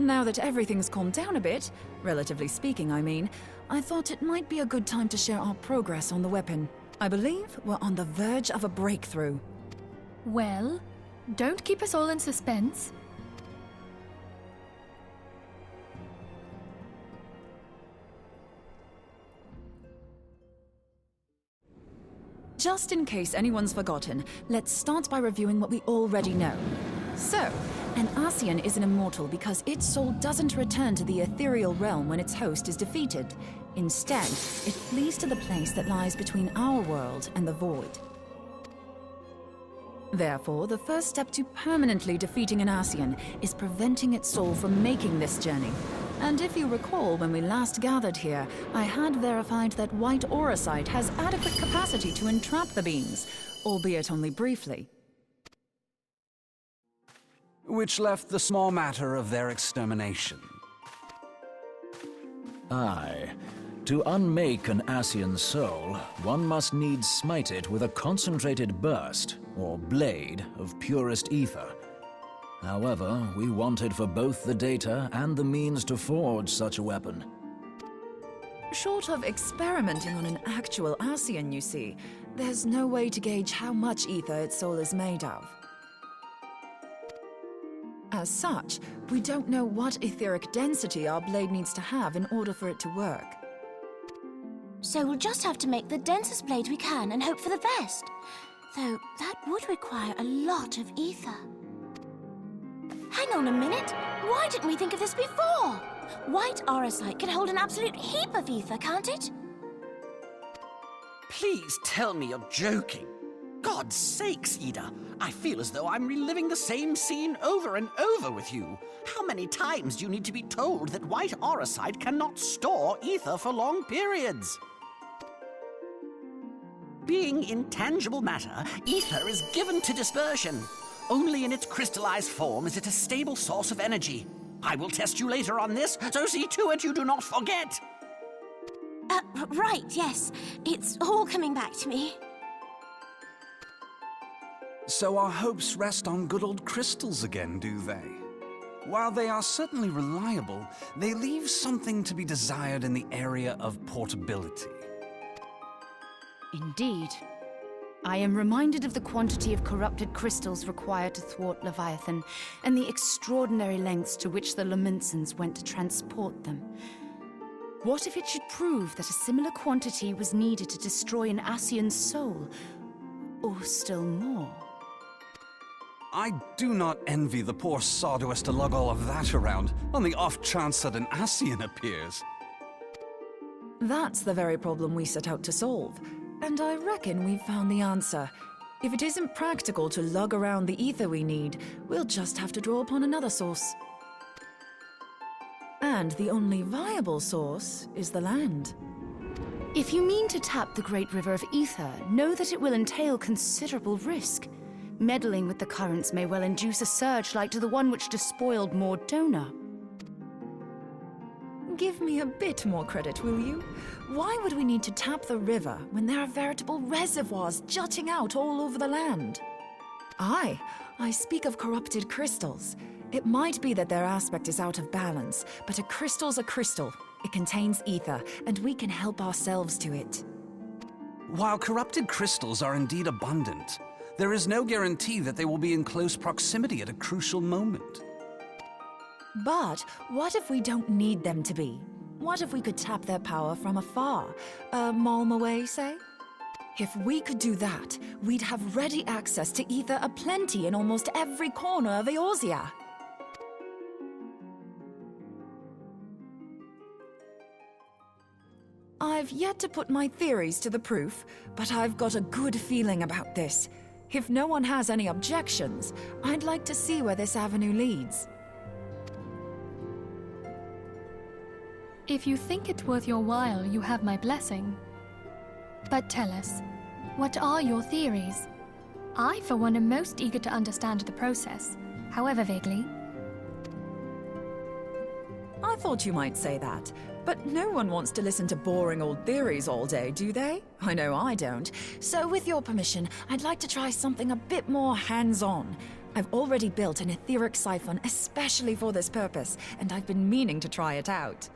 Now that everything's calmed down a bit, relatively speaking I mean, I thought it might be a good time to share our progress on the weapon. I believe we're on the verge of a breakthrough. Well, don't keep us all in suspense. Just in case anyone's forgotten, let's start by reviewing what we already know. So, an Ascian is an immortal because its soul doesn't return to the ethereal realm when its host is defeated. Instead, it flees to the place that lies between our world and the void. Therefore, the first step to permanently defeating an Ascian is preventing its soul from making this journey. And if you recall, when we last gathered here, I had verified that white auracite has adequate capacity to entrap the beings, albeit only briefly. Which left the small matter of their extermination. Aye. To unmake an Ascian soul, one must needs smite it with a concentrated burst, or blade, of purest ether. However, we wanted for both the data and the means to forge such a weapon. Short of experimenting on an actual Ascian, you see, there's no way to gauge how much ether its soul is made of. As such, we don't know what etheric density our blade needs to have in order for it to work. So we'll just have to make the densest blade we can and hope for the best. Though that would require a lot of ether. Hang on a minute! Why didn't we think of this before? White auracite can hold an absolute heap of ether, can't it? Please tell me you're joking. God's sakes, Ida. I feel as though I'm reliving the same scene over and over with you. How many times do you need to be told that white auracite cannot store ether for long periods? Being intangible matter, ether is given to dispersion. Only in its crystallized form is it a stable source of energy. I will test you later on this, so see to it you do not forget. Right, yes. It's all coming back to me. So our hopes rest on good old crystals again, do they? While they are certainly reliable, they leave something to be desired in the area of portability. Indeed. I am reminded of the quantity of corrupted crystals required to thwart Leviathan, and the extraordinary lengths to which the Lamentsons went to transport them. What if it should prove that a similar quantity was needed to destroy an Ascian's soul? Or still more? I do not envy the poor sod who has to lug all of that around, on the off chance that an Ascian appears. That's the very problem we set out to solve. And I reckon we've found the answer. If it isn't practical to lug around the ether we need, we'll just have to draw upon another source. And the only viable source is the land. If you mean to tap the Great River of Ether, know that it will entail considerable risk. Meddling with the currents may well induce a surge like to the one which despoiled Mordona. Give me a bit more credit, will you? Why would we need to tap the river when there are veritable reservoirs jutting out all over the land? Aye, I speak of corrupted crystals. It might be that their aspect is out of balance, but a crystal's a crystal. It contains ether, and we can help ourselves to it. While corrupted crystals are indeed abundant, there is no guarantee that they will be in close proximity at a crucial moment. But what if we don't need them to be? What if we could tap their power from afar? A malm away, say? If we could do that, we'd have ready access to ether aplenty in almost every corner of Eorzea. I've yet to put my theories to the proof, but I've got a good feeling about this. If no one has any objections, I'd like to see where this avenue leads. If you think it worth your while, you have my blessing. But tell us, what are your theories? I, for one, am most eager to understand the process, however vaguely. I thought you might say that, but no one wants to listen to boring old theories all day, do they? I know I don't. So with your permission, I'd like to try something a bit more hands-on. I've already built an etheric siphon especially for this purpose, and I've been meaning to try it out.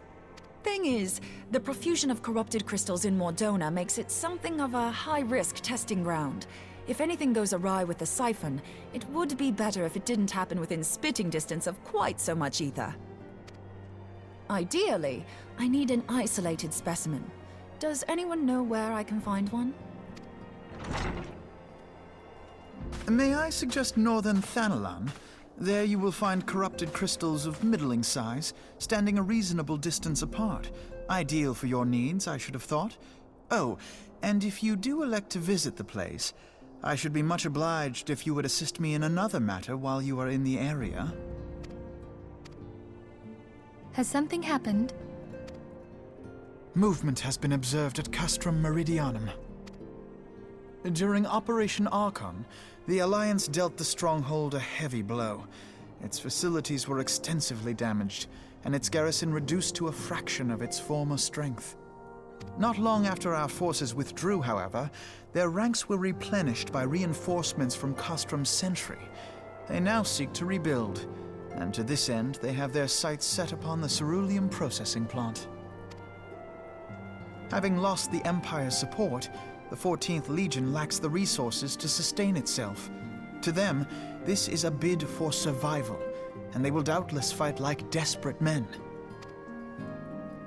Thing is, the profusion of corrupted crystals in Mordona makes it something of a high-risk testing ground. If anything goes awry with the siphon, it would be better if it didn't happen within spitting distance of quite so much ether. Ideally, I need an isolated specimen. Does anyone know where I can find one? May I suggest northern Thanalan? There you will find corrupted crystals of middling size, standing a reasonable distance apart. Ideal for your needs, I should have thought. Oh, and if you do elect to visit the place, I should be much obliged if you would assist me in another matter while you are in the area. Has something happened? Movement has been observed at Castrum Meridianum. During Operation Archon, the Alliance dealt the stronghold a heavy blow. Its facilities were extensively damaged, and its garrison reduced to a fraction of its former strength. Not long after our forces withdrew, however, their ranks were replenished by reinforcements from Castrum's sentry. They now seek to rebuild, and to this end they have their sights set upon the ceruleum processing plant. Having lost the Empire's support, the 14th Legion lacks the resources to sustain itself. To them, this is a bid for survival, and they will doubtless fight like desperate men.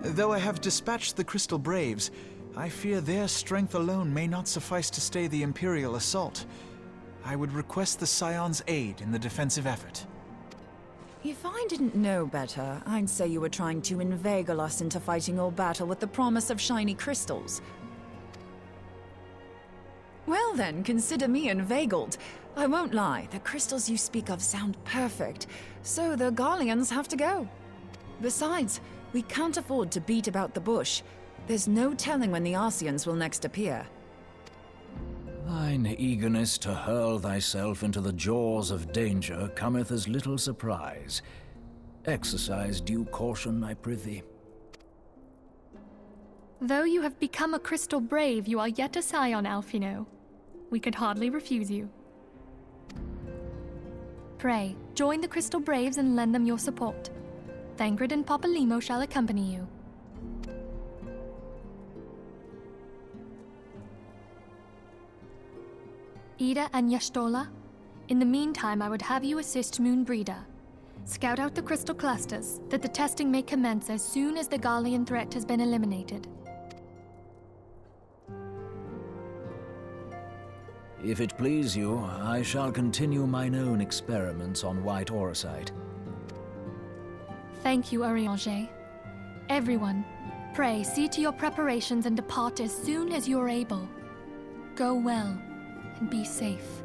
Though I have dispatched the Crystal Braves, I fear their strength alone may not suffice to stay the Imperial assault. I would request the Scion's aid in the defensive effort. If I didn't know better, I'd say you were trying to inveigle us into fighting your battle with the promise of shiny crystals. Well then, consider me inveigled. I won't lie, the crystals you speak of sound perfect, so the Garleans have to go. Besides, we can't afford to beat about the bush. There's no telling when the Arceans will next appear. Thine eagerness to hurl thyself into the jaws of danger cometh as little surprise. Exercise due caution, I prithee. Though you have become a crystal brave, you are yet a scion, Alphino. We could hardly refuse you. Pray, join the Crystal Braves and lend them your support. Thangred and Papalymo shall accompany you. Ida and Y'shtola, in the meantime I would have you assist Moonbreeder. Scout out the crystal clusters, that the testing may commence as soon as the Garlean threat has been eliminated. If it please you, I shall continue mine own experiments on white auricite. Thank you, Urianger. Everyone, pray see to your preparations and depart as soon as you are able. Go well, and be safe.